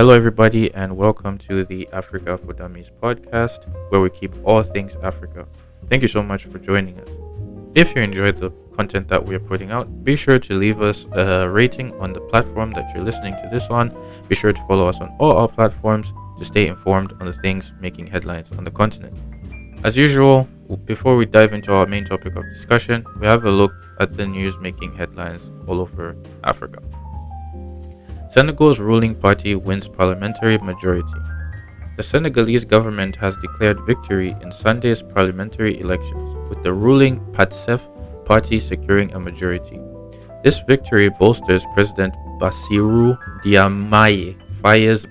Hello, everybody, and welcome to the Africa for Dummies podcast, where we keep all things Africa. Thank you so much for joining us. If you enjoyed the content that we are putting out, be sure to leave us a rating on the platform that you're listening to this on. Be sure to follow us on all our platforms to stay informed on the things making headlines on the continent. As usual, before we dive into our main topic of discussion, we have a look at the news making headlines all over Africa. Senegal's ruling party wins parliamentary majority. The Senegalese government has declared victory in Sunday's parliamentary elections, with the ruling PATSEF party securing a majority. This victory bolsters President Bassirou Diomaye Faye's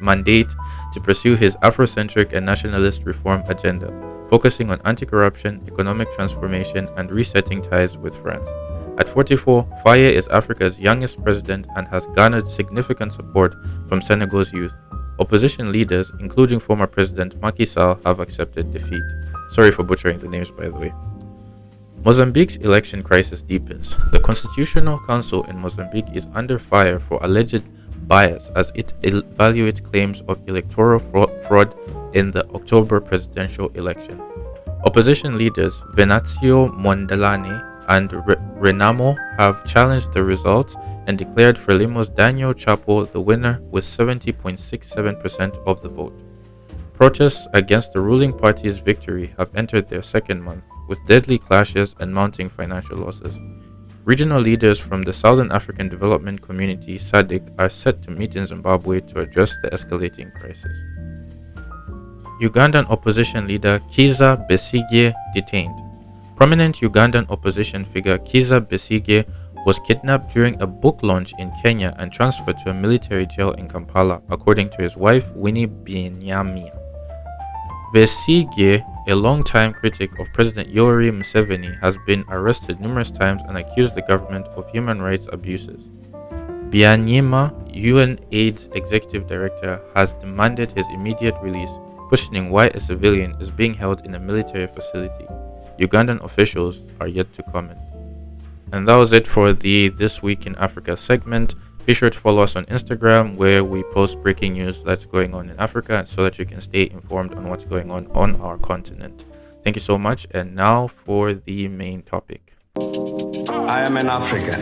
mandate to pursue his Afrocentric and nationalist reform agenda, focusing on anti-corruption, economic transformation, and resetting ties with France. At 44, Faye is Africa's youngest president and has garnered significant support from Senegal's youth. Opposition leaders, including former President Macky Sall, have accepted defeat. Sorry for butchering the names, by the way. Mozambique's election crisis deepens. The Constitutional Council in Mozambique is under fire for alleged bias as it evaluates claims of electoral fraud in the October presidential election. Opposition leaders Venancio Mondlane and Renamo have challenged the results and declared Frelimo's Daniel Chapo the winner with 70.67% of the vote. Protests against the ruling party's victory have entered their second month, with deadly clashes and mounting financial losses. Regional leaders from the Southern African Development Community (SADC) are set to meet in Zimbabwe to address the escalating crisis. Ugandan opposition leader Kizza Besigye detained. Prominent Ugandan opposition figure Kizza Besigye was kidnapped during a book launch in Kenya and transferred to a military jail in Kampala, according to his wife Winnie Binyamia. Besigye, a longtime critic of President Yoweri Museveni, has been arrested numerous times and accused the government of human rights abuses. Byanyima, UNAIDS executive director, has demanded his immediate release, questioning why a civilian is being held in a military facility. Ugandan officials are yet to comment. And that was it for the This Week in Africa segment. Be sure to follow us on Instagram, where we post breaking news that's going on in Africa so that you can stay informed on what's going on our continent. Thank you so much. And now for the main topic. I am an African.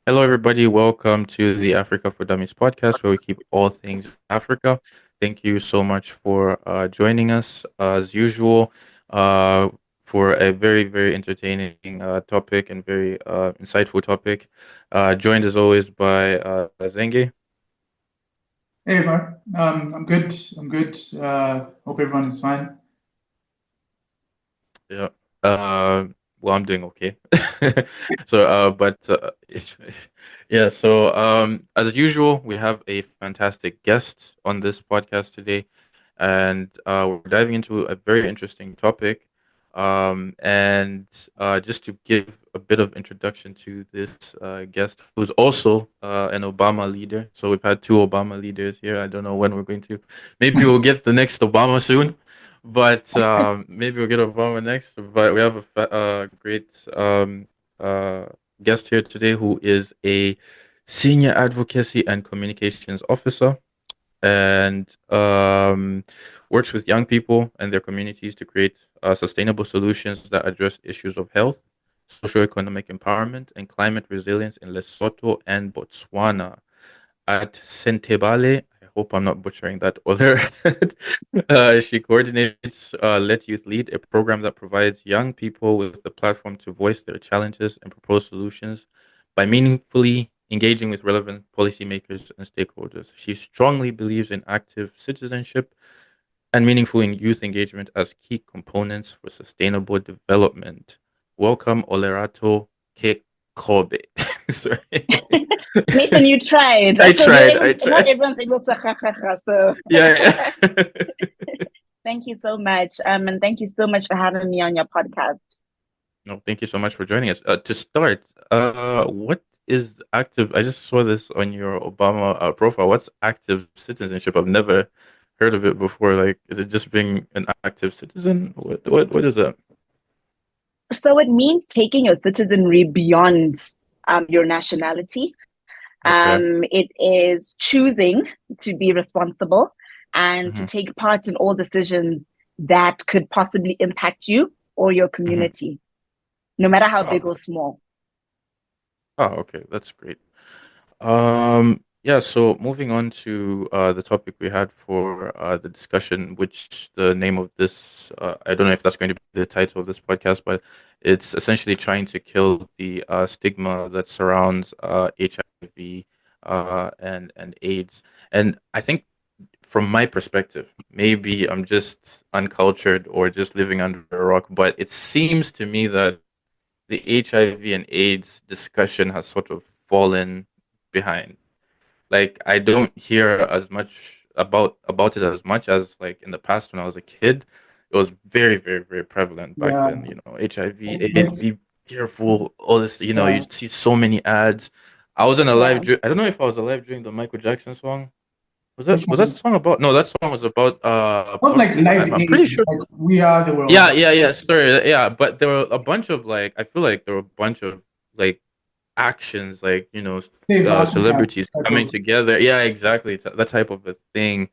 Hello, everybody. Welcome to the Africa for Dummies podcast, where we keep all things Africa. Thank you so much for joining us, as usual, for a very, very entertaining topic and very insightful topic. Joined, as always, by Zenge. Hey, Mar. I'm good. Hope everyone is fine. Yeah. Well, I'm doing okay. So, as usual, we have a fantastic guest on this podcast today, and we're diving into a very interesting topic. Just to give a bit of introduction to this guest, who's also an Obama leader. So we've had two Obama leaders here. I don't know when we're going to. Maybe we'll get the next Obama soon. But maybe we'll get Obama next. But we have a great guest here today who is a senior advocacy and communications officer and works with young people and their communities to create sustainable solutions that address issues of health, socioeconomic empowerment, and climate resilience in Lesotho and Botswana. At Sentebale, I hope I'm not butchering that other. She coordinates Let Youth Lead, a program that provides young people with the platform to voice their challenges and propose solutions by meaningfully engaging with relevant policymakers and stakeholders. She strongly believes in active citizenship and meaningful youth engagement as key components for sustainable development. Welcome, Olerato Keegope. Sorry. Nathan, you tried. I tried. Not everyone's able to so. Yeah. Thank you so much. And thank you so much for having me on your podcast. No, thank you so much for joining us. To start, what is active? I just saw this on your Obama profile. What's active citizenship? I've never heard of it before. Like, is it just being an active citizen? What is that? So it means taking your citizenry beyond your nationality. Okay. It is choosing to be responsible and to Mm-hmm. take part in all decisions that could possibly impact you or your Mm-hmm. community, no matter how big Oh, or small. oh, okay. That's great. Yeah, so moving on to the topic we had for the discussion, which the name of this, I don't know if that's going to be the title of this podcast, but it's essentially trying to kill the stigma that surrounds HIV and AIDS. And I think from my perspective, maybe I'm just uncultured or just living under a rock, but it seems to me that the HIV and AIDS discussion has sort of fallen behind. Like I don't hear as much about it as much as like in the past when I was a kid. It was very, very, very prevalent back Yeah, then. HIV, AIDS, that's be careful. All this, you yeah. see so many ads. I wasn't alive. Yeah. I don't know if I was alive during the Michael Jackson song. Which Was that one? song about? No, that song was about. Was like Live I'm Aid, pretty sure. like We Are the Yeah, World. yeah, yeah. Sorry, yeah. But there were a bunch of like. I feel like there were a bunch of like actions, like Save Africa celebrities type coming of. together. Yeah, exactly. It's that type of a thing.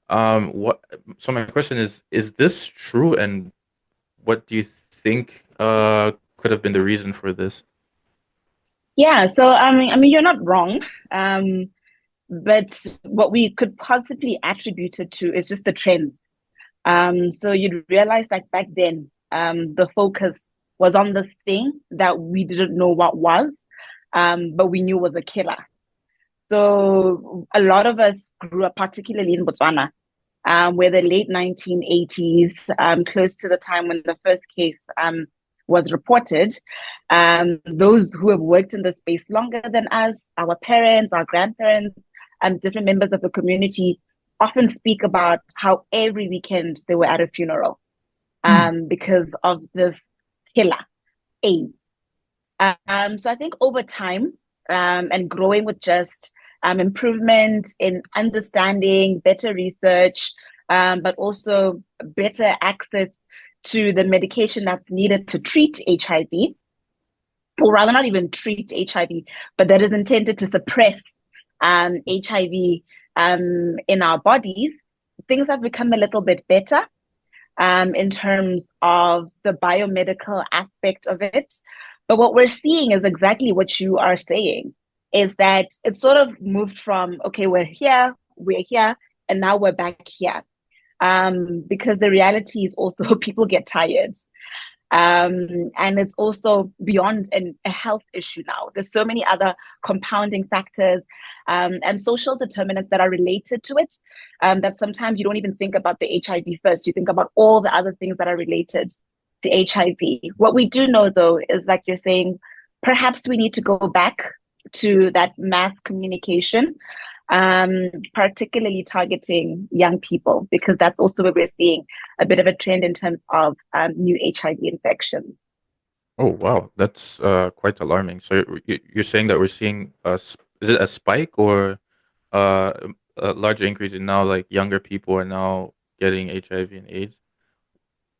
What? So my question is this true? And what do you think could have been the reason for this? Yeah, so I mean, you're not wrong. But what we could possibly attribute it to is just the trend. So you'd realize like back then, the focus was on the thing that we didn't know what was, but we knew was a killer. So a lot of us grew up, particularly in Botswana, where the late 1980s, close to the time when the first case was reported. Those who have worked in the space longer than us, our parents, our grandparents, and different members of the community often speak about how every weekend they were at a funeral Hmm. because of this killer, AIDS. So I think over time and growing with just improvement in understanding, better research, but also better access to the medication that's needed to treat HIV, or rather, not even treat HIV, but that is intended to suppress HIV in our bodies. Things have become a little bit better in terms of the biomedical aspect of it. But what we're seeing is exactly what you are saying, is that it sort of moved from, okay, we're here, and now we're back here. Because the reality is also people get tired. And it's also beyond a health issue now. There's so many other compounding factors and social determinants that are related to it that sometimes you don't even think about the HIV first. You think about all the other things that are related to HIV. What we do know, though, is like you're saying, perhaps we need to go back to that mass communication, particularly targeting young people, because that's also where we're seeing a bit of a trend in terms of new HIV infections. Oh wow, that's quite alarming. So you're saying that we're seeing is it a spike or uh a larger increase in now like younger people are now getting HIV and AIDS?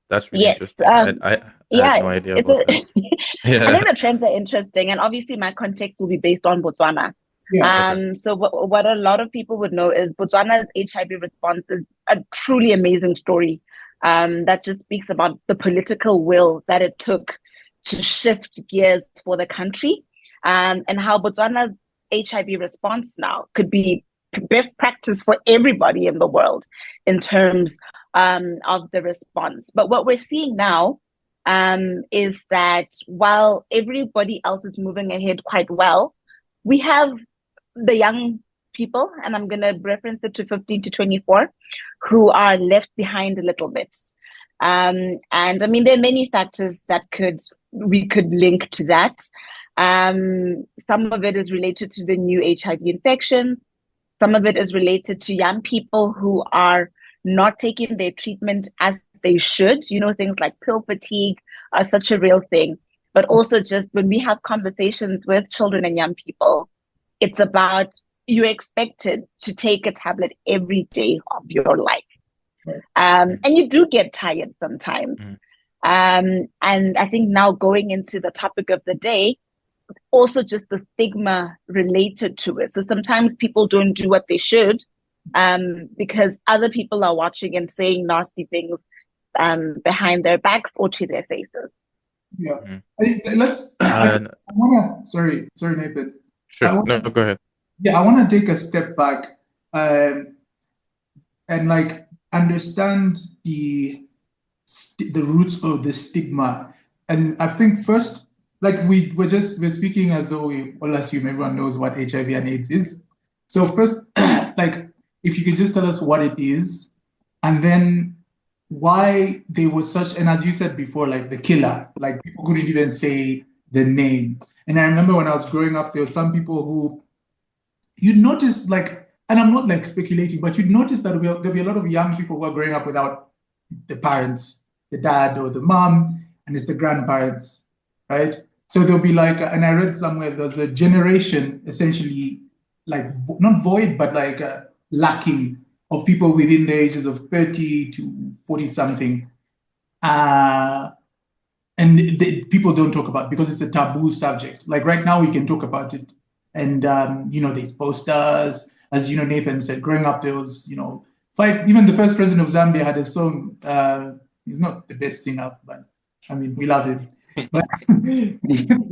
That's really Yes, interesting. I had yeah, no idea it's about a. that. I think Yeah. the trends are interesting, and obviously my context will be based on Botswana. Yeah. Okay. So what a lot of people would know is Botswana's HIV response is a truly amazing story. That just speaks about the political will that it took to shift gears for the country, and how Botswana's HIV response now could be best practice for everybody in the world in terms of the response. But what we're seeing now is that while everybody else is moving ahead quite well, we have the young people, and I'm going to reference it to 15 to 24, who are left behind a little bit. And I mean, there are many factors that we could link to that. Some of it is related to the new HIV infections. Some of it is related to young people who are not taking their treatment as they should. Things like pill fatigue are such a real thing. But also, just when we have conversations with children and young people, it's about you're expected to take a tablet every day of your life. And you do get tired sometimes. Mm-hmm. And I think now going into the topic of the day, also just the stigma related to it. So sometimes people don't do what they should because other people are watching and saying nasty things behind their backs or to their faces. Yeah. Mm. I wanna, sorry, Nathan. Sure. No, go ahead. Yeah, I want to take a step back and like understand the roots of the stigma. And I think first, like we're speaking as though we all assume everyone knows what HIV and AIDS is. So first, like if you could just tell us what it is, and then why they were such, and as you said before, like the killer, like people couldn't even say the name. And I remember when I was growing up, there were some people who you'd notice like, and I'm not like speculating, but you'd notice that there'll be a lot of young people who are growing up without the parents, the dad or the mom, and it's the grandparents, right? So there'll be like, and I read somewhere there's a generation essentially like not void, but like lacking of people within the ages of 30 to 40 something. And people don't talk about it because it's a taboo subject. Like right now, we can talk about it, and there's posters. As you know, Nathan said, growing up, there was fight. Even the first president of Zambia had a song. He's not the best singer, but I mean, we love him. But he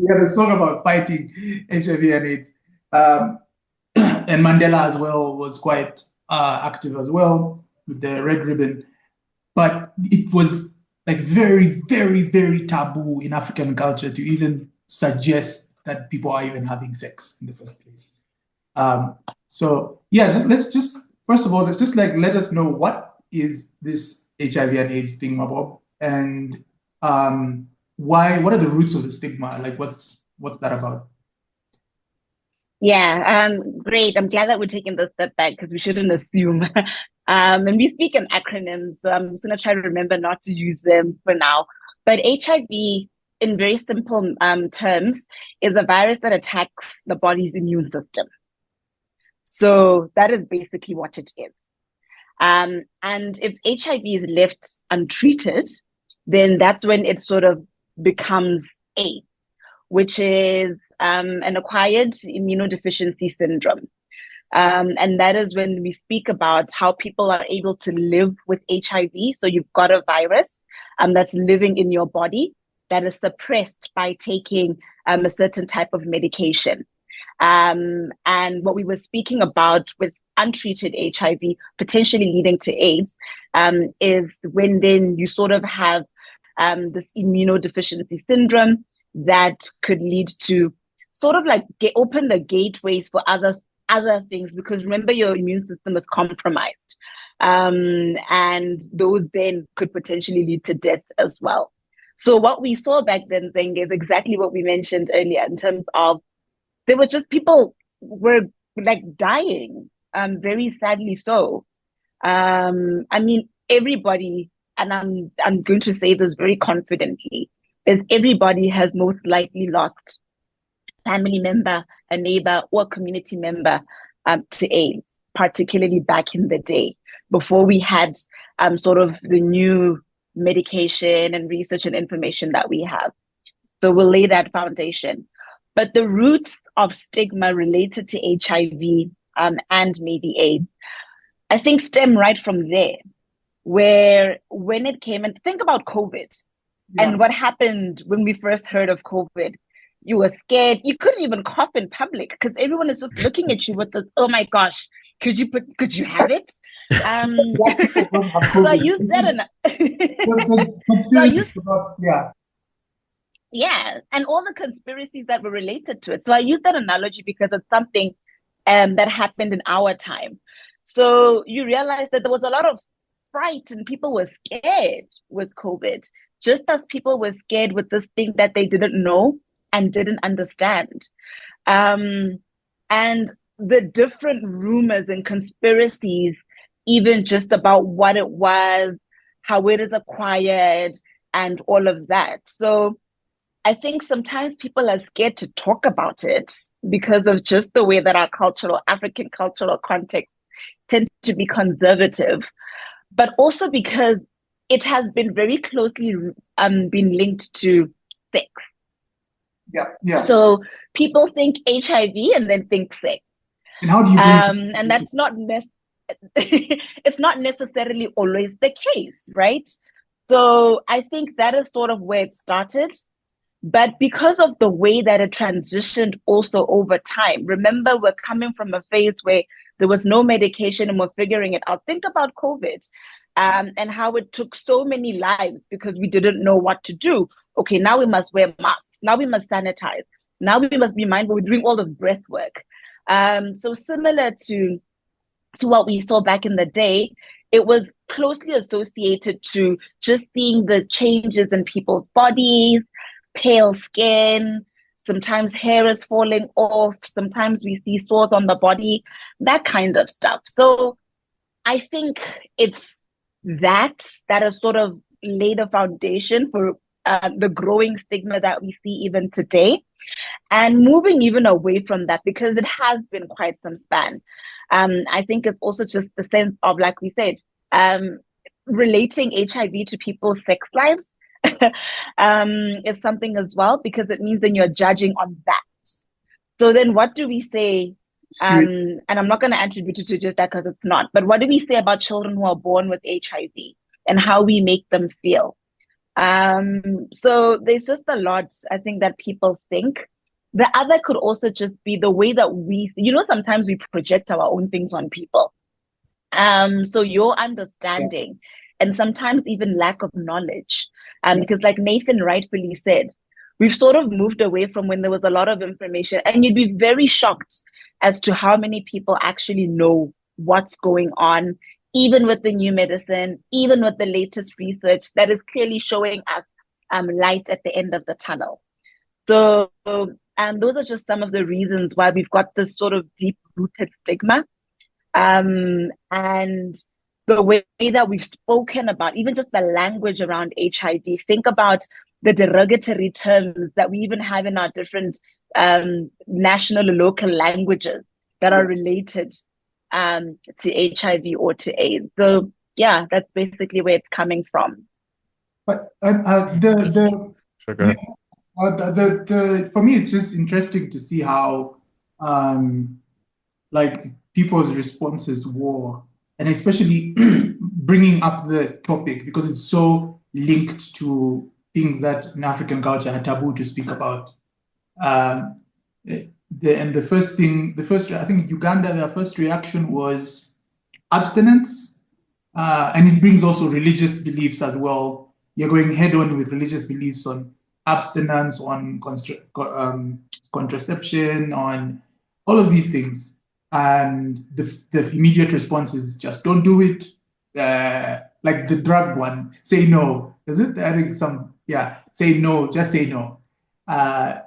had a song about fighting HIV and AIDS. And Mandela as well was quite active as well with the red ribbon. But it was like very, very, very taboo in African culture to even suggest that people are even having sex in the first place. So yeah, let's first of all, let's just like let us know what is this HIV and AIDS stigma, Bob, and what are the roots of the stigma? Like what's that about? Yeah, great. I'm glad that we're taking the step back because we shouldn't assume. And we speak in acronyms, so I'm just going to try to remember not to use them for now. But HIV, in very simple terms, is a virus that attacks the body's immune system. So that is basically what it is. And if HIV is left untreated, then that's when it sort of becomes AIDS, which is an acquired immunodeficiency syndrome. And that is when we speak about how people are able to live with HIV. So you've got a virus that's living in your body that is suppressed by taking a certain type of medication. And what we were speaking about with untreated HIV potentially leading to AIDS is when then you sort of have this immunodeficiency syndrome that could lead to sort of like open the gateways for other things, because remember, your immune system is compromised, and those then could potentially lead to death as well. So what we saw back then, Zeng, is exactly what we mentioned earlier in terms of there were just people were like dying, very sadly so. I mean, everybody, and I'm going to say this very confidently, is everybody has most likely lost family member, a neighbor, or a community member to AIDS, particularly back in the day, before we had sort of the new medication and research and information that we have. So we'll lay that foundation. But the roots of stigma related to HIV and maybe AIDS, I think stem right from there, where when it came, and think about COVID and what happened when we first heard of COVID. You were scared. You couldn't even cough in public because everyone is just looking at you with this, oh my gosh, could you have it? So I used that yeah, and all the conspiracies that were related to it. So I use that analogy because it's something that happened in our time. So you realize that there was a lot of fright and people were scared with COVID, just as people were scared with this thing that they didn't know and didn't understand. And the different rumors and conspiracies, even just about what it was, how it is acquired, and all of that. So I think sometimes people are scared to talk about it because of just the way that our African cultural context tend to be conservative, but also because it has been very closely been linked to sex. yeah. So people think HIV and then think sex. And how do you bring? And that's not it's not necessarily always the case, right? So I think that is sort of where it started. But because of the way that it transitioned also over time, remember, we're coming from a phase where there was no medication and we're figuring it out. Think about COVID, and how it took so many lives because we didn't know what to do. Okay, now we must wear masks. Now we must sanitize. Now we must be mindful. We're doing all this breath work. So similar to what we saw back in the day, it was closely associated to just seeing the changes in people's bodies, pale skin, sometimes hair is falling off, sometimes we see sores on the body, that kind of stuff. So I think it's that has sort of laid a foundation for the growing stigma that we see even today, and moving even away from that because it has been quite some span. I think it's also just the sense of, like we said, um, relating HIV to people's sex lives is something as well, because it means then you're judging on that. So then what do we say? And I'm not going to attribute it to just that because it's not, but what do we say about children who are born with HIV and how we make them feel? So there's just a lot, I think, that people think. The other could also just be the way that sometimes we project our own things on people. So your Yeah, understanding and sometimes even lack of knowledge. Because like Nathan rightfully said, we've sort of moved away from when there was a lot of information, and you'd be very shocked as to how many people actually know what's going on, even with the new medicine, even with the latest research that is clearly showing us light at the end of the tunnel. So, those are just some of the reasons why we've got this sort of deep rooted stigma, and the way that we've spoken about, even just the language around HIV. Think about the derogatory terms that we even have in our different national or local languages that are related to HIV or to AIDS. So, yeah, that's basically where it's coming from. but So go yeah, ahead. for me, it's just interesting to see how um, like people's responses were, and especially bringing up the topic because it's so linked to things that in African culture are taboo to speak about. Um, the first thing, I think Uganda, their first reaction was abstinence, and it brings also religious beliefs as well. You're going head on with religious beliefs on abstinence, on contraception, on all of these things. And the immediate response is just don't do it. Like the drug one, say no. Is it? I think yeah, say no, just say no. Uh,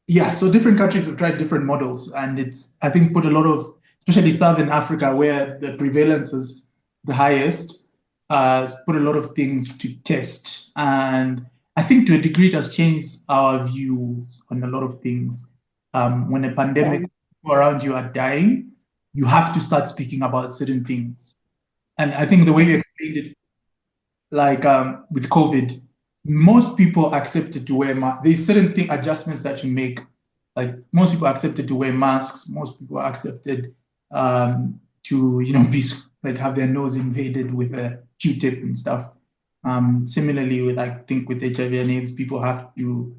yeah, so different countries have tried different models, and it's, I think, put a lot of, especially Southern Africa, where the prevalence is the highest, put a lot of things to test. And I think to a degree, it has changed our views on a lot of things. When a Yeah. pandemic, people around you are dying, you have to start speaking about certain things. And I think the way you explained it, like with COVID, most people accepted to wear masks. There's certain thing adjustments that you make. Like most people accepted to wear masks. Most people accepted to be like have their nose invaded with a Q-tip and stuff. Similarly, with I think with HIV and AIDS, people have to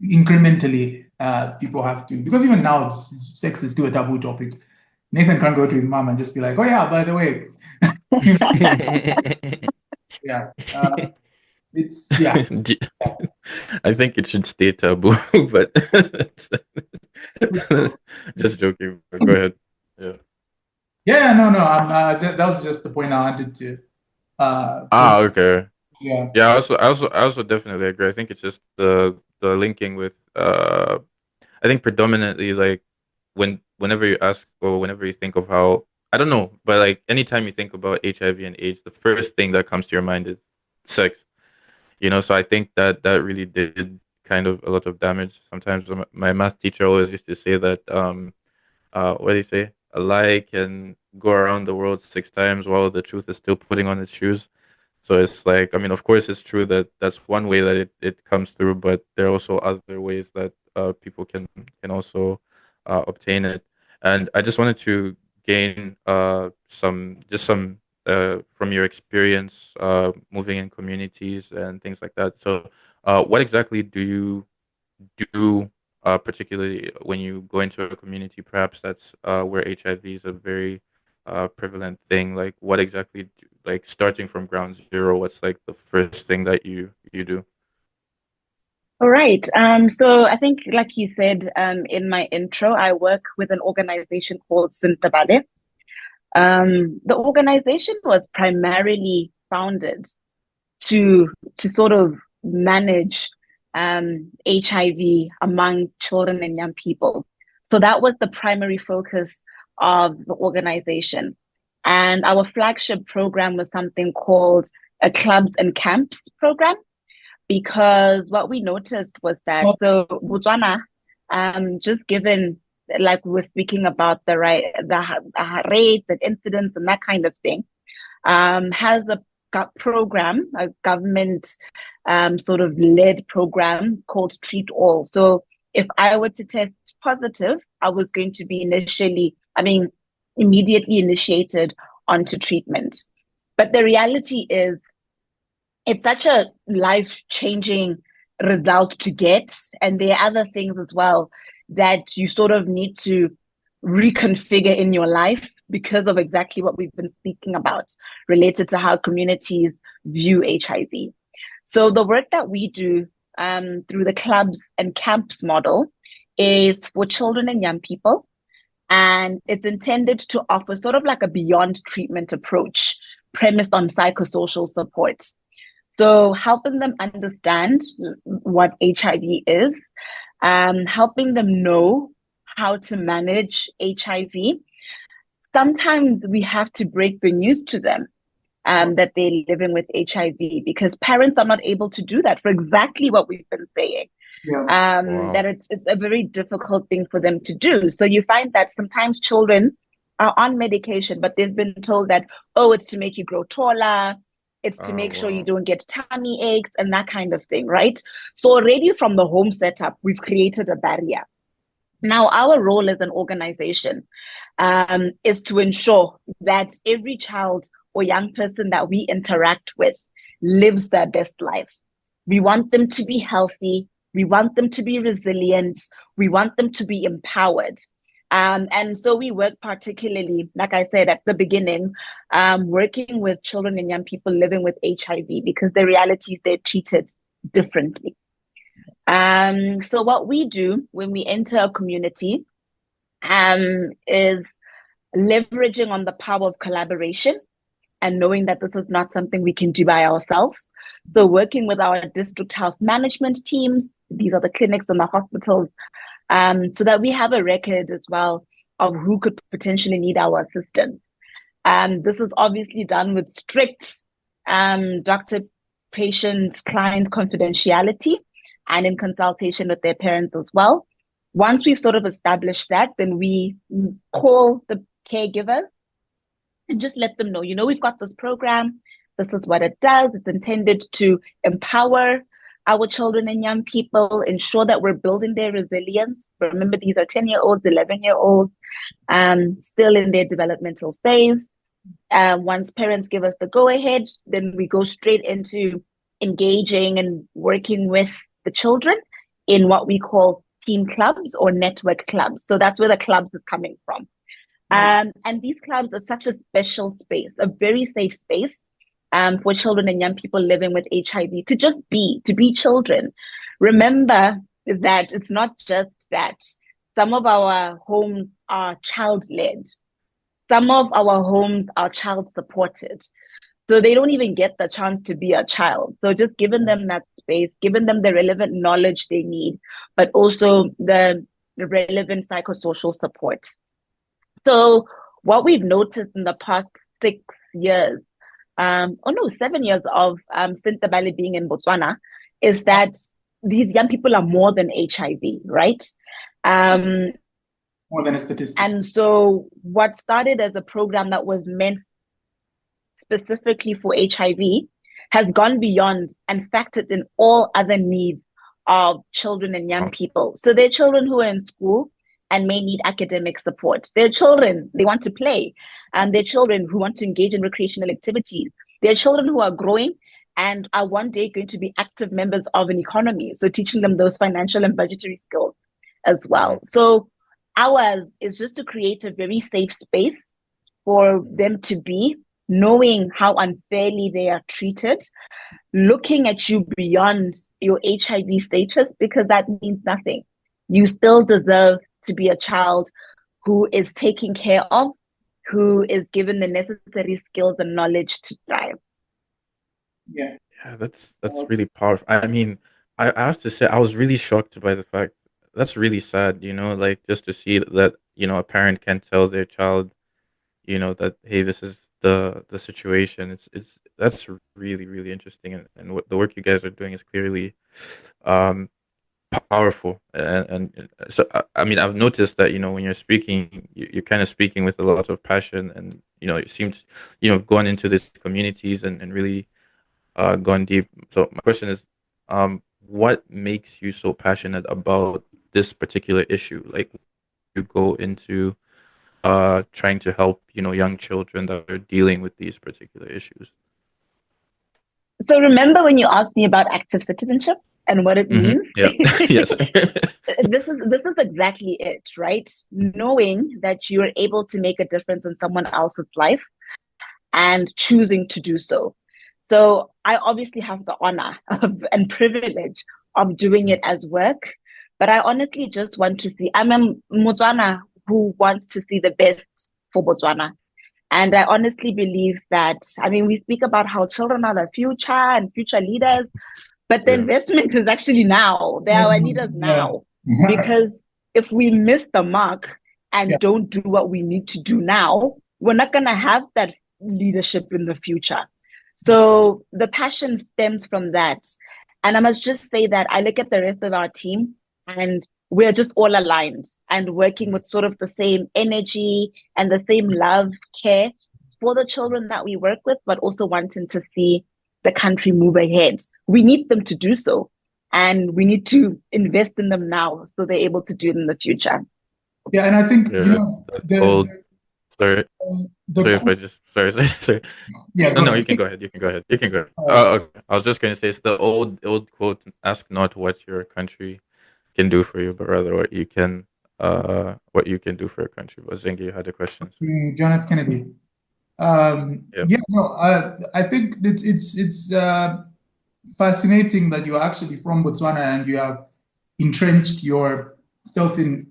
incrementally. People have to, because even now sex is still a taboo topic. Nathan can't go to his mom and just be like, "Oh yeah, by the way," yeah. It's yeah. D- I think it should stay taboo, but just joking. But go ahead. Yeah. Yeah, no, no. That was just the point I wanted to put. Ah, okay. Yeah, Yeah, I also definitely agree. I think it's just the linking with I think predominantly like whenever you ask or whenever you think of how, I don't know, but like anytime you think about HIV and AIDS, the first thing that comes to your mind is sex. So I think that really did kind of a lot of damage. Sometimes my math teacher always used to say that what do you say? A lie can go around the world 6 times while the truth is still putting on its shoes. So it's like, I mean, of course, it's true that that's one way that it comes through, but there are also other ways that people can also obtain it. And I just wanted to gain some from your experience moving in communities and things like that. So, what exactly do you do, particularly when you go into a community, perhaps that's where HIV is a very prevalent thing? Like, what exactly, like starting from ground zero, what's like the first thing that you do? All right. So I think, like you said, in my intro, I work with an organization called Sintabale. The organization was primarily founded to sort of manage HIV among children and young people. So that was the primary focus of the organization. And our flagship program was something called a clubs and camps program, because what we noticed was that, Well, so Botswana, just given, like we were speaking about the right, the rates and incidents and that kind of thing, has a program, a government sort of led program called Treat All. So if I were to test positive, I was going to be immediately initiated onto treatment. But the reality is, it's such a life-changing result to get. And there are other things as well that you sort of need to reconfigure in your life because of exactly what we've been speaking about related to how communities view HIV. So the work that we do through the clubs and camps model is for children and young people. And it's intended to offer sort of like a beyond treatment approach premised on psychosocial support. So helping them understand what HIV is, helping them know how to manage HIV. Sometimes we have to break the news to them that they're living with HIV, because parents are not able to do that for exactly what we've been saying. yeah. That Wow. it's a very difficult thing for them to do. So you find that sometimes children are on medication, but they've been told that, oh, it's to make you grow taller, it's to Oh, make sure you wow. don't get tummy aches and that kind of thing, right? So already from the home setup, we've created a barrier. Now, our role as an organization is to ensure that every child or young person that we interact with lives their best life. We want them to be healthy. We want them to be resilient. We want them to be empowered. And so we work particularly, like I said at the beginning, working with children and young people living with HIV, because the reality is they're treated differently. So what we do when we enter a community is leveraging on the power of collaboration and knowing that this is not something we can do by ourselves. So working with our district health management teams, these are the clinics and the hospitals, so that we have a record as well of who could potentially need our assistance. This is obviously done with strict doctor, patient, client confidentiality and in consultation with their parents as well. Once we've sort of established that, then we call the caregivers and just let them know, we've got this program. This is what it does. It's intended to empower our children and young people, ensure that we're building their resilience. Remember, these are 10-year-olds, 11-year-olds, still in their developmental phase. Once parents give us the go ahead, then we go straight into engaging and working with the children in what we call team clubs or network clubs. So that's where the clubs is coming from. And these clubs are such a special space, a very safe space for children and young people living with HIV to be children. Remember that it's not just that. Some of our homes are child-led. Some of our homes are child-supported. So they don't even get the chance to be a child. So just giving them that space, giving them the relevant knowledge they need, but also the relevant psychosocial support. So what we've noticed in the past 6 years, 7 years of Sintabale being in Botswana, is that these young people are more than HIV, right? Um, More than a statistic. and so what started as a program that was meant specifically for HIV has gone beyond and factored in all other needs of children and young Wow. people. So there are children who are in school and may need academic support. There are children, they want to play, and there are children who want to engage in recreational activities. There are children who are growing and are one day going to be active members of an economy. So teaching them those financial and budgetary skills as well. So ours is just to create a very safe space for them to be, knowing how unfairly they are treated, looking at you beyond your HIV status, because that means nothing. You still deserve to be a child who is taken care of, who is given the necessary skills and knowledge to thrive. Yeah. Yeah, that's really powerful. I mean, I have to say I was really shocked by the fact that's really sad, like just to see that, a parent can tell their child, that hey, this is the situation. It's that's really, really interesting, and what the work you guys are doing is clearly um powerful. And so I mean, I've noticed that, when you're speaking, you're kind of speaking with a lot of passion, and it seems gone into these communities and really gone deep. So my question is, what makes you so passionate about this particular issue? Like, you go into trying to help, young children that are dealing with these particular issues. So remember when you asked me about active citizenship and what it Mm-hmm. means? Yeah. Yes. This is exactly it, right? Knowing that you're able to make a difference in someone else's life and choosing to do so. So I obviously have the honor and privilege of doing it as work, but I honestly just want to see, I'm a Botswana who wants to see the best for Botswana. And I honestly believe that, I mean, we speak about how children are the future and future leaders, but the Yeah. investment is actually now. They are our leaders Yeah. now. Because if we miss the mark and Yeah. don't do what we need to do now, we're not going to have that leadership in the future. So the passion stems from that. And I must just say that I look at the rest of our team and we're just all aligned and working with sort of the same energy and the same love, care for the children that we work with, but also wanting to see the country move ahead. We need them to do so. And we need to invest in them now so they're able to do it in the future. Yeah, and I think Yeah. That old. Sorry. the Sorry if I just sorry. yeah, No, go no, ahead. you can go ahead. You can go ahead. You can go ahead. Uh, Okay. I was just going to say it's the old quote: "Ask not what your country can do for you, but rather what you can do for your country." But Zengi, you had a question. Sorry. John F. Kennedy. Yeah. Yeah, no, I think that it's fascinating that you're actually from Botswana and you have entrenched yourself in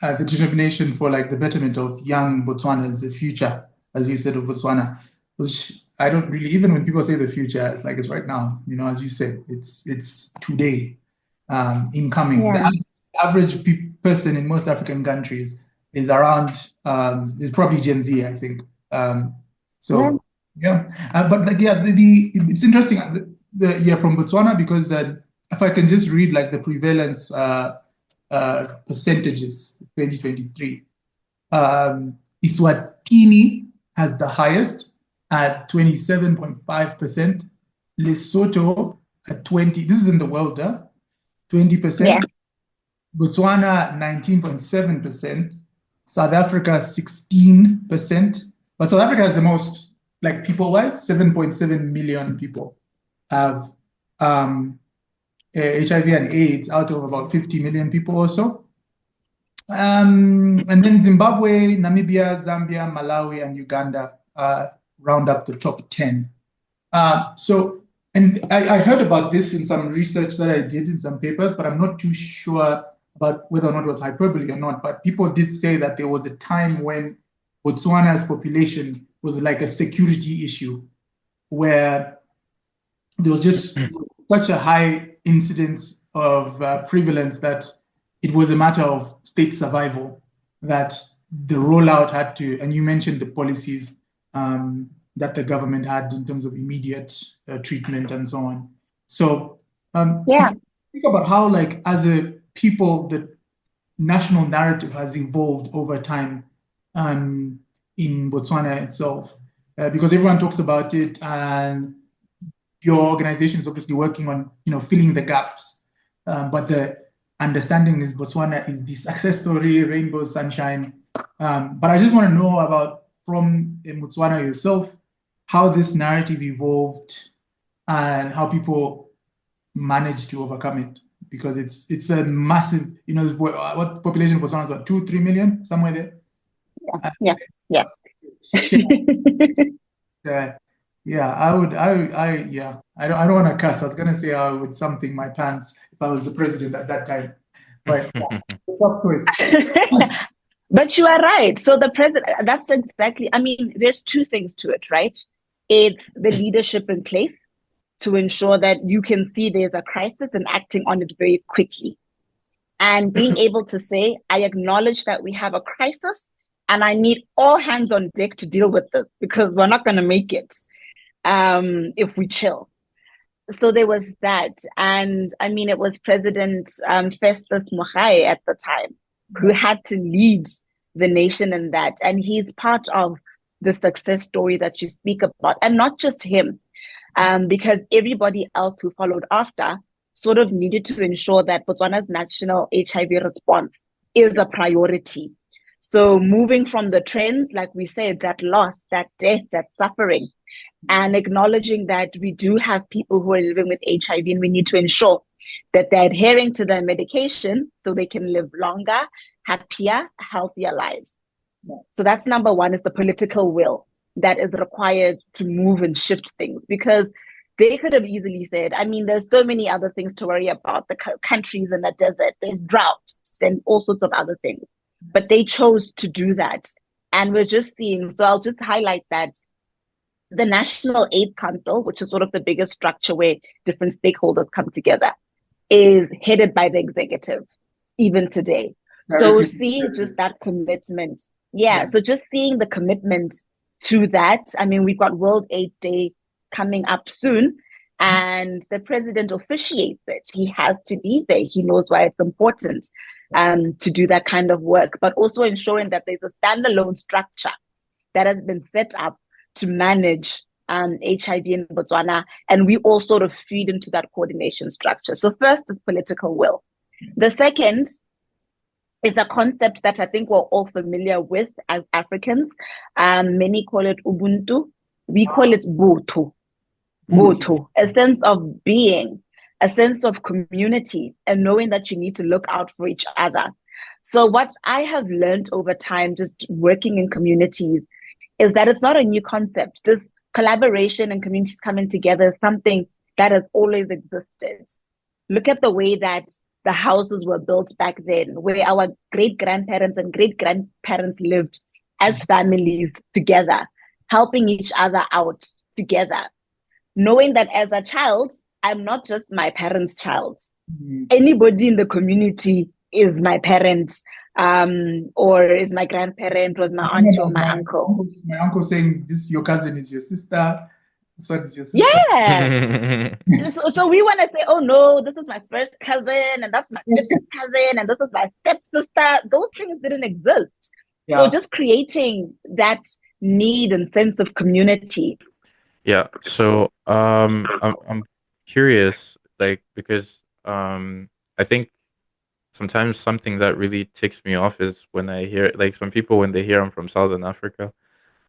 the determination for like the betterment of young Botswanas, the future, as you said, of Botswana, which I don't really, even when people say the future, it's like it's right now, as you said, it's today, incoming. Yeah. The average person in most African countries is around, is probably Gen Z, I think. So yeah, but like yeah, it's interesting. Yeah, from Botswana because if I can just read like the prevalence percentages 2023. Eswatini has the highest at 27.5%. Lesotho at 20. This is in the world, 20%. Yeah. Botswana 19.7%. South Africa 16%. But South Africa has the most, like people-wise, 7.7 million people have HIV and AIDS out of about 50 million people or so. And then Zimbabwe, Namibia, Zambia, Malawi, and Uganda round up the top 10. And I heard about this in some research that I did in some papers, but I'm not too sure about whether or not it was hyperbole or not. But people did say that there was a time when Botswana's population was like a security issue, where there was just such a high incidence of prevalence that it was a matter of state survival, that the rollout had to, and you mentioned the policies that the government had in terms of immediate treatment and so on. So if you think about how, like, as a people, the national narrative has evolved over time in Botswana itself, because everyone talks about it and your organization is obviously working on, filling the gaps. But the understanding is Botswana is the success story, rainbow sunshine. But I just want to know about, from Botswana yourself, how this narrative evolved and how people managed to overcome it. Because it's a massive, what population of Botswana is, what, 2-3 million, somewhere there? Yeah. I don't want to cuss. I was gonna say I would something my pants if I was the president at that time, but tough choice. But you are right. So the president, that's exactly, I mean, there's two things to it, right? It's the leadership in place to ensure that you can see there's a crisis and acting on it very quickly. And being able to say, I acknowledge that we have a crisis and I need all hands on deck to deal with this because we're not going to make it if we chill. So there was that. And I mean, it was President Festus Mogae at the time who had to lead the nation in that. And he's part of the success story that you speak about. And not just him, because everybody else who followed after sort of needed to ensure that Botswana's national HIV response is a priority. So moving from the trends, like we said, that loss, that death, that suffering, and acknowledging that we do have people who are living with HIV and we need to ensure that they're adhering to their medication so they can live longer, happier, healthier lives. So that's number one, is the political will that is required to move and shift things, because they could have easily said, I mean, there's so many other things to worry about, the countries in the desert, there's droughts and all sorts of other things. But they chose to do that. And we're just seeing, so I'll just highlight that the National AIDS Council, which is sort of the biggest structure where different stakeholders come together, is headed by the executive, even today. So seeing just that commitment, so just seeing the commitment to that. I mean, we've got World AIDS Day coming up soon, and the president officiates it. He has to be there. He knows why it's important to do that kind of work, but also ensuring that there's a standalone structure that has been set up to manage HIV in Botswana, and we all sort of feed into that coordination structure. So first is political will. The second is a concept that I think we're all familiar with as Africans. Many call it Ubuntu. We call it Botho. Botho, a sense of being, a sense of community, and knowing that you need to look out for each other. So what I have learned over time, just working in communities, is that it's not a new concept. This collaboration and communities coming together is something that has always existed. Look at the way that the houses were built back then, where our great-grandparents and great-grandparents lived as families together, helping each other out together. Knowing that as a child, I'm not just my parents' child. Anybody in the community is my parent, or is my grandparent, or my aunt or my uncle. My uncle saying, this your cousin is your sister, this one is your sister. Yeah. so we want to say, oh no, this is my first cousin, and that's my second cousin, and this is my stepsister. Those things didn't exist. So just creating that need and sense of community. Yeah. So I'm curious, like, because I think sometimes something that really ticks me off is when I hear, like, some people, when they hear I'm from Southern Africa,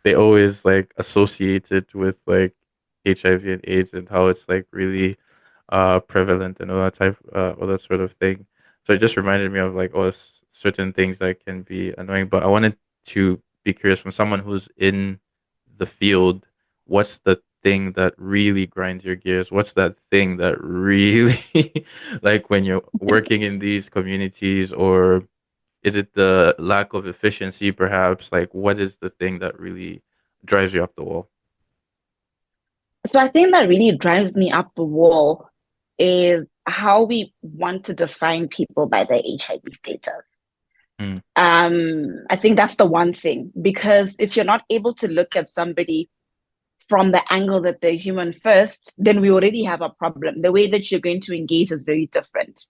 they always like associate it with like HIV and AIDS and how it's like really prevalent and all that sort of thing. So it just reminded me of like certain things that can be annoying. But I wanted to be curious, from someone who's in the field, what's the thing that really grinds your gears? What's that thing that really like when you're working in these communities, or is it the lack of efficiency perhaps? Like, what is the thing that really drives you up the wall? So I think that really drives me up the wall is how we want to define people by their HIV status. I think that's the one thing, because if you're not able to look at somebody from the angle that they're human first, then we already have a problem. The way that you're going to engage is very different.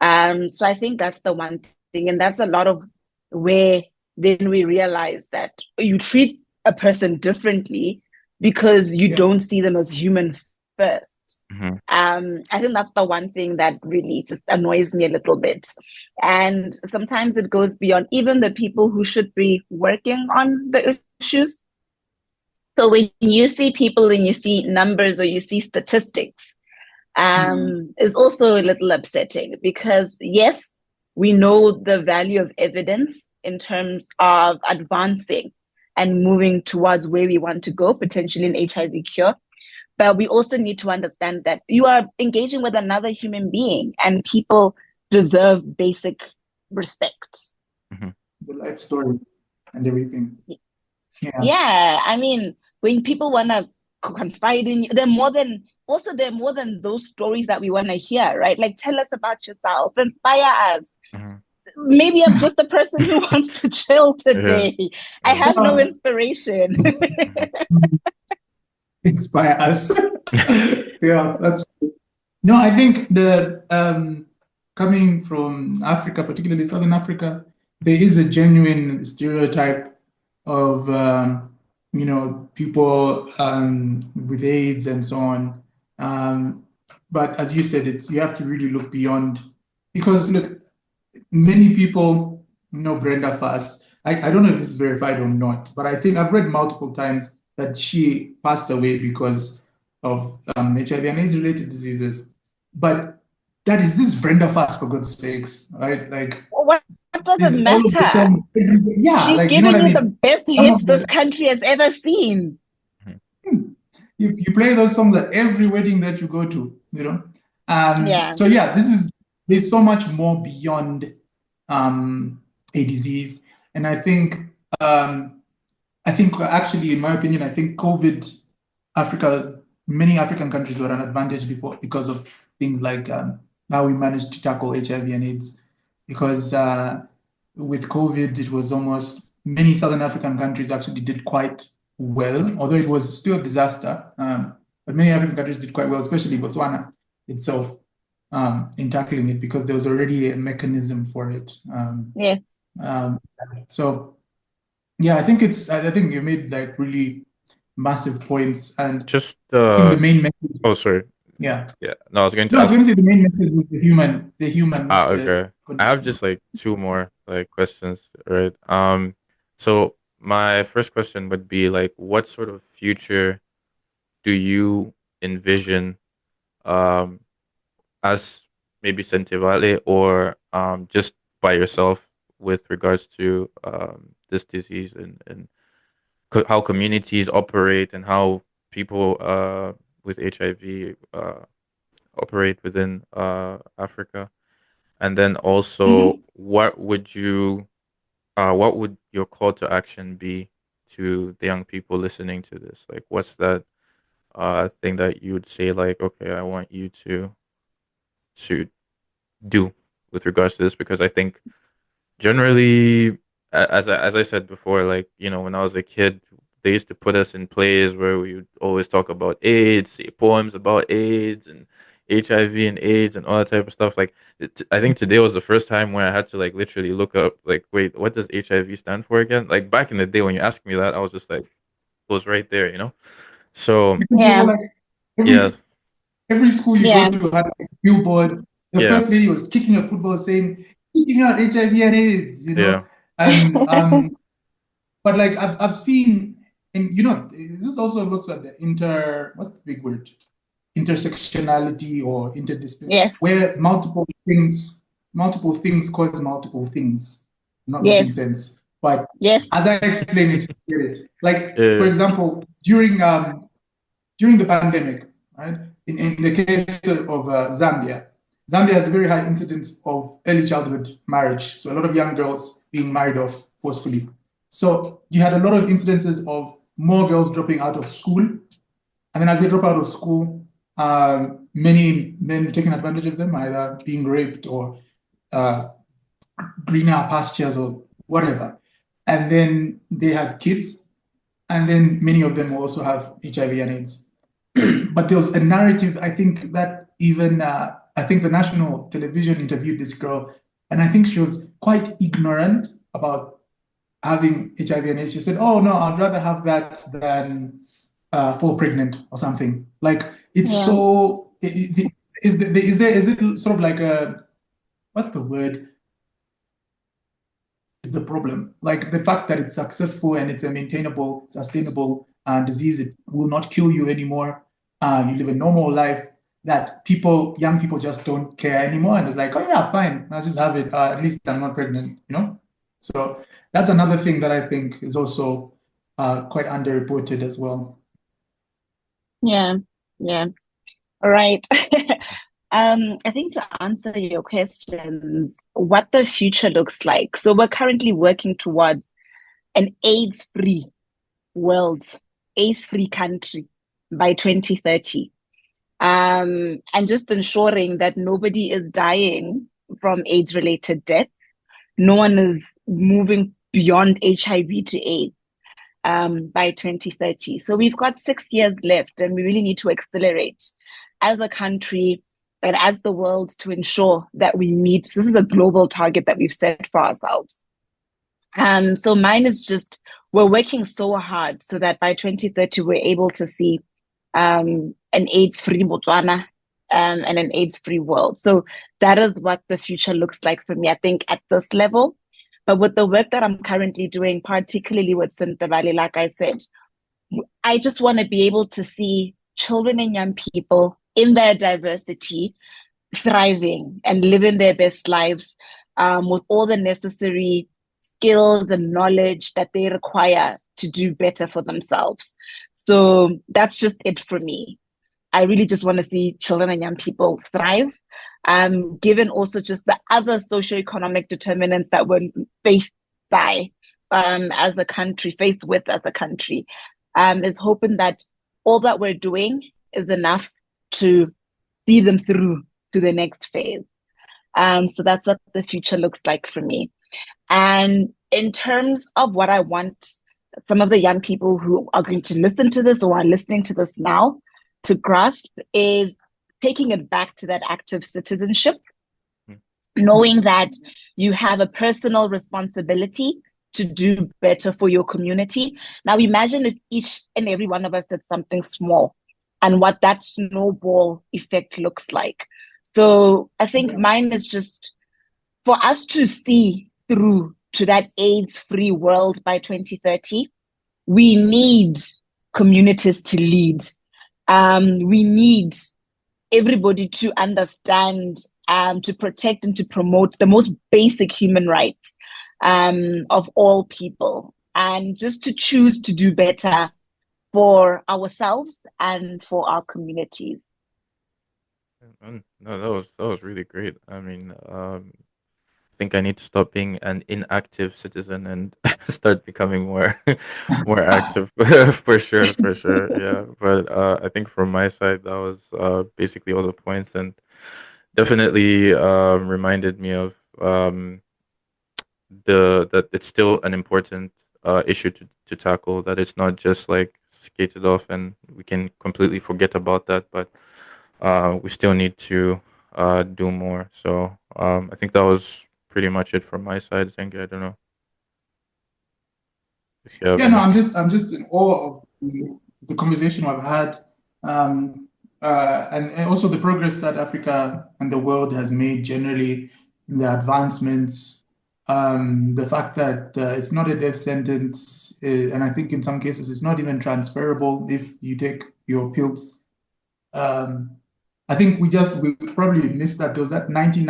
So I think that's the one thing. And that's a lot of where then we realize that you treat a person differently because you don't see them as human first. Mhm. I think that's the one thing that really just annoys me a little bit. And sometimes it goes beyond even the people who should be working on the issues. So when you see people and you see numbers or you see statistics, is also a little upsetting because yes, we know the value of evidence in terms of advancing and moving towards where we want to go, potentially in HIV cure. But we also need to understand that you are engaging with another human being and people deserve basic respect. Mhm. The life story and everything. Yeah. Yeah, I mean, when people want to confide in you, they're more than those stories that we want to hear, right? Like, tell us about yourself, inspire us. Mhm. Maybe I'm just the person who wants to chill Yeah. today. I Yeah. have no inspiration. Mhm. Inspire us. Yeah, that's no, I think the coming from Africa, particularly Southern Africa, there is a genuine stereotype of people with AIDS and so on. Um, but as you said, it's you have to really look beyond because look, many people know Brenda Fast. I don't know if this is verified or not, but I think I've read multiple times that she passed away because of HIV and AIDS related diseases. But this is Brenda Fast for God's sakes, right? Like What does it there's all of the matter? songs. Yeah, She's like you know giving what I you the mean. best Some hits of this the country has ever seen. Mhm. you play those songs at every wedding that you go to, you know. Yeah. So yeah, there's so much more beyond a disease, and um, I think actually, in my opinion, I think COVID, many African countries were an advantage before because of things like how we managed to tackle HIV and AIDS, because with COVID, it was almost many Southern African countries actually did quite well, although it was still a disaster. But many African countries did quite well, especially Botswana itself, in tackling it because there was already a mechanism for it. Yes. Um, so yeah, I think you made like really massive points, and Just I think the main message, oh, sorry. yeah. Yeah. No, I was going No, to I was ask. going to say the main message is the human, Ah, not the okay. I have condition. just like two more like questions, right? So my first question would be like, what sort of future do you envision, um, as maybe Sentivale or just by yourself with regards to this disease and how communities operate and how people with HIV operate within Africa? And then also, Mhm. what would your call to action be to the young people listening to this? Like, what's that thing that you would say, like, okay, I want you to do with regards to this? Because I think generally, as I said before, like, when I was a kid, they used to put us in plays where we would always talk about AIDS, say poems about AIDS and HIV and AIDS and all that type of stuff. Like, I think today was the first time where I had to like literally look up, like, wait, what does HIV stand for again? Like back in the day when you asked me that, I was just like, it was right there. So Because they were Yeah. like every yeah, every school you go Yeah. to had like billboards. The yeah, first lady was kicking a football saying, "Kicking out HIV and AIDS," yeah. and but like I've seen, and this also looks at the what's the big word? Intersectionality or interdisciplinary, Yes. where multiple things cause multiple things, not making Yes. sense. But Yes. as I explain it, you get it. Like for Yeah. example, during the pandemic, right? In the case of Zambia, Zambia has a very high incidence of early childhood marriage. So a lot of young girls being married off forcefully. So you had a lot of incidences of more girls dropping out of school. And then as they drop out of school, many men taking advantage of them, either being raped or uh, greener pastures or whatever. And then they have kids. And then many of them also have HIV and AIDS. But there was a narrative, I think, that even I think the national television interviewed this girl, and I think she was quite ignorant about having HIV and AIDS. She said, "Oh no, I'd rather have that than fall pregnant or something." Like it's Yeah. so. Is it sort of like a, what's the word? Is the problem like the fact that it's successful and it's a maintainable, sustainable disease? It will not kill you anymore. You live a normal life. That young people just don't care anymore, and it's like, oh yeah, fine, I'll just have it. At least I'm not pregnant, you know. So that's another thing that I think is also quite underreported as well. Yeah. Yeah. All right. I think to answer your questions, what the future looks like. So we're currently working towards an AIDS-free world, AIDS-free country by 2030. And just ensuring that nobody is dying from AIDS-related death. No one is moving beyond HIV to AIDS by 2030. So we've got 6 years left, and we really need to accelerate as a country and as the world to ensure that we meet. This is a global target that we've set for ourselves. So mine is just we're working so hard so that by 2030 we're able to see an AIDS-free Botswana and an AIDS-free world. So that is what the future looks like for me, I think, at this level. But with the work that I'm currently doing, particularly with Sinte Valley, like I said, I just want to be able to see children and young people in their diversity thriving and living their best lives with all the necessary skills and knowledge that they require to do better for themselves. So that's just it for me. I really just want to see children and young people thrive, given also just the other socioeconomic determinants that we're faced by as a country, faced with as a country, is hoping that all that we're doing is enough to see them through to the next phase. So that's what the future looks like for me. And in terms of what I want some of the young people who are going to listen to this or are listening to this now to grasp is taking it back to that active citizenship, knowing that you have a personal responsibility to do better for your community. Now, imagine if each and every one of us did something small and what that snowball effect looks like. So I think mine is just for us to see through to that AIDS-free world by 2030, we need communities to lead. We need everybody to understand, to protect and to promote the most basic human rights of all people, and just to choose to do better for ourselves and for our communities. No, that was really great. I mean, I think I need to stop being an inactive citizen and start becoming more more active for sure. Yeah. But I think from my side that was basically all the points, and definitely reminded me of the that it's still an important issue to tackle, that it's not just like skated off and we can completely forget about that, but we still need to do more. So I think that was pretty much it from my side. Thank you. I don't know if you have Yeah, no, anything. I'm just in awe of the conversation we've had, and also the progress that Africa and the world has made generally in the advancements. The fact that it's not a death sentence, and I think in some cases it's not even transferable if you take your pills. Um, I think we probably missed that. There was that 90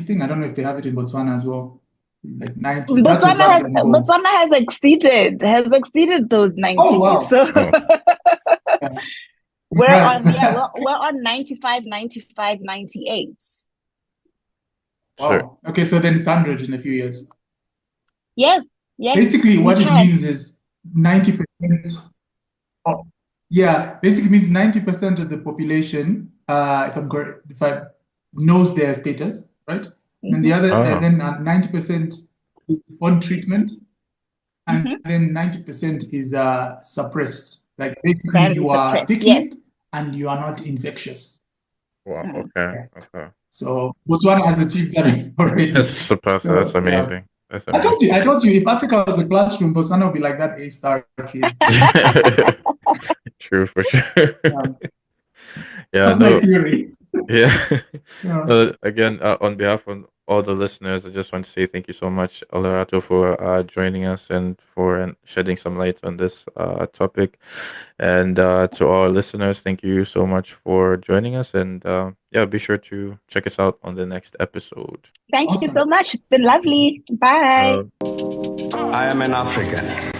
thing. I don't know if they have it in Botswana as well. Like 90, that's a certain goal. Botswana has exceeded those Oh 90. wow. So Oh, Yeah. we're Congrats. on we're on 95, 95, 98. sorry. Wow. Okay, so then it's 100 in a few years. Yes, yes, Basically, we what it can. means is 90%. Oh, yeah, basically means 90% of the population, if I'm correct, if I knows their status, right? And the Hmm. other, and Oh, then 90% is on treatment, and Hmm. then 90% is suppressed. Like basically, Very you are suppressed. taking Yes. it and you are not infectious. wow. Mm. Okay. Yeah. Okay. So Botswana has achieved that That's already. surpassed. That's So yeah. amazing. That's amazing. I told you, if Africa was a classroom, Botswana would be like that A-star kid. True for sure. Um, Yeah, That's my no, theory. yeah. Yeah. Again, on behalf of all the listeners, I just want to say thank you so much, Olerato, for joining us and for shedding some light on this topic. And to our listeners, thank you so much for joining us. And yeah, be sure to check us out on the next episode. Thank you Awesome. so much. It's been lovely. Bye. Uh, I am an African.